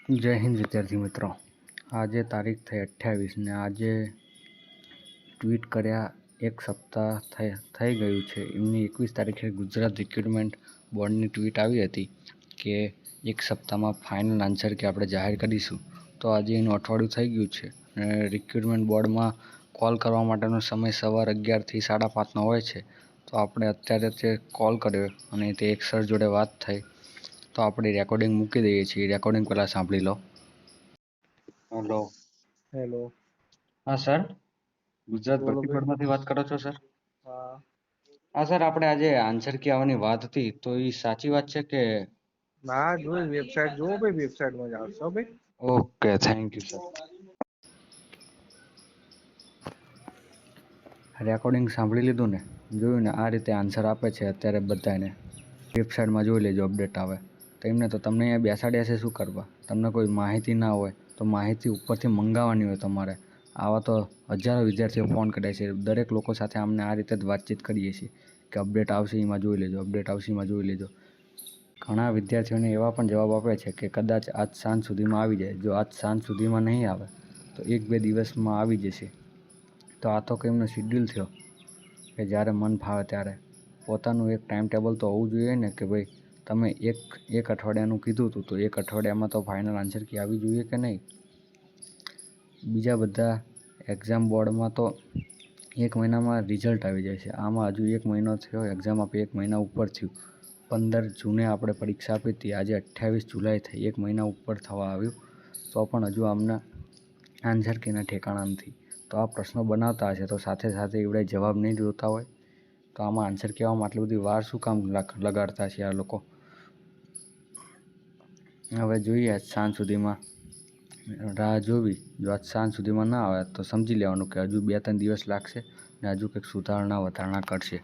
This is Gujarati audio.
જય હિન્દ વિદ્યાર્થી મિત્રો। આજે તારીખ થઈ 28 ને આજે ટ્વીટ કર્યા એક સપ્તાહ થઈ ગયું છે। એમની 21 તારીખે ગુજરાત રિક્રુટમેન્ટ બોર્ડની ટ્વીટ આવી હતી કે એક સપ્તાહમાં ફાઇનલ આન્સર કે આપણે જાહેર કરીશું। તો આજે એનું અઠવાડિયું થઈ ગયું છે અને રિક્રુટમેન્ટ બોર્ડમાં કોલ કરવા માટેનો સમય સવાર 11 થી 5:30નો હોય છે। તો આપણે અત્યારે તે કોલ કર્યો અને તે એક સર જોડે વાત થઈ। તો આપણે રેકોર્ડિંગ મૂકી દઈએ છીએ। રેકોર્ડિંગ પહેલાં સાંભળી લો। હેલો। હેલો। હા સર, ગુજરાત બોલો ભરતી ભાઈ। બોર્ડમાંથી વાત કરો છો સર? હા હા સર, આપણે આજે આન્સર કી આવવાની વાત હતી તો એ સાચી વાત છે કે? ના જોઈ વેબસાઇટ જોવો ભાઈ, વેબસાઇટમાં જાવશો ભાઈ। Okay, thank you sir. Recording સાંભળી લીધું ને, જોયું ને? આ રીતે આન્સર આપે છે અત્યારે બધાને। વેબસાઇટમાં જોઈ લેજો, અપડેટ આવે તો એમને તો તમને અહીંયા બેસાડ્યા છે શું કરવા? તમને કોઈ માહિતી ના હોય તો માહિતી ઉપરથી મંગાવવાની હોય તમારે। આવા તો હજારો વિદ્યાર્થીઓ ફોન કરે છે, દરેક લોકો સાથે અમને આ રીતે જ વાતચીત કરીએ છીએ કે અપડેટ આવશે એમાં જોઈ લેજો, અપડેટ આવશે એમાં જોઈ લેજો। ઘણા વિદ્યાર્થીઓને એવા પણ જવાબ આપે છે કે કદાચ આજ સાંજ સુધીમાં આવી જાય। જો આજ સાંજ સુધીમાં નહીં આવે તો 1-2 દિવસમાં આવી જશે। તો આ તો કેમનો શિડ્યુલ થયો કે જ્યારે મન ફાવે ત્યારે પોતાનું એક ટાઈમ ટેબલ તો હોવું જોઈએ ને કે ભાઈ તમે એક અઠવાડિયાનું કીધું હતું તો એક અઠવાડિયામાં તો ફાઇનલ આન્સર કી આવી જોઈએ કે નહીં? બીજા બધા એક્ઝામ બોર્ડમાં તો 1 મહિનામાં રિઝલ્ટ આવી જાય છે, આમાં હજુ 1 મહિનો થયો એક્ઝામ આપી, 1 મહિના ઉપર થયું। 15 જૂને આપણે પરીક્ષા આપી હતી, આજે 28 જુલાઈ થઈ, 1 મહિના ઉપર થવા આવ્યું તો પણ હજુ અમને આન્સર કીના ઠેકાણા નથી। તો આ પ્રશ્નો બનાવતા હશે તો સાથે સાથે એવડે જવાબ નહીં જોતા હોય તો આમાં આન્સર કહેવામાં આટલી બધી વાર શું કામ લગાડતા છે આ લોકો? હવે જોઈએ આજ સાંજ સુધીમાં રાહ જોવી। જો આજ સાંજ સુધીમાં ના આવે તો સમજી લેવાનું કે હજુ 2-3 દિવસ લાગશે ને હજુ કંઈક સુધારણા વધારણા કરશે।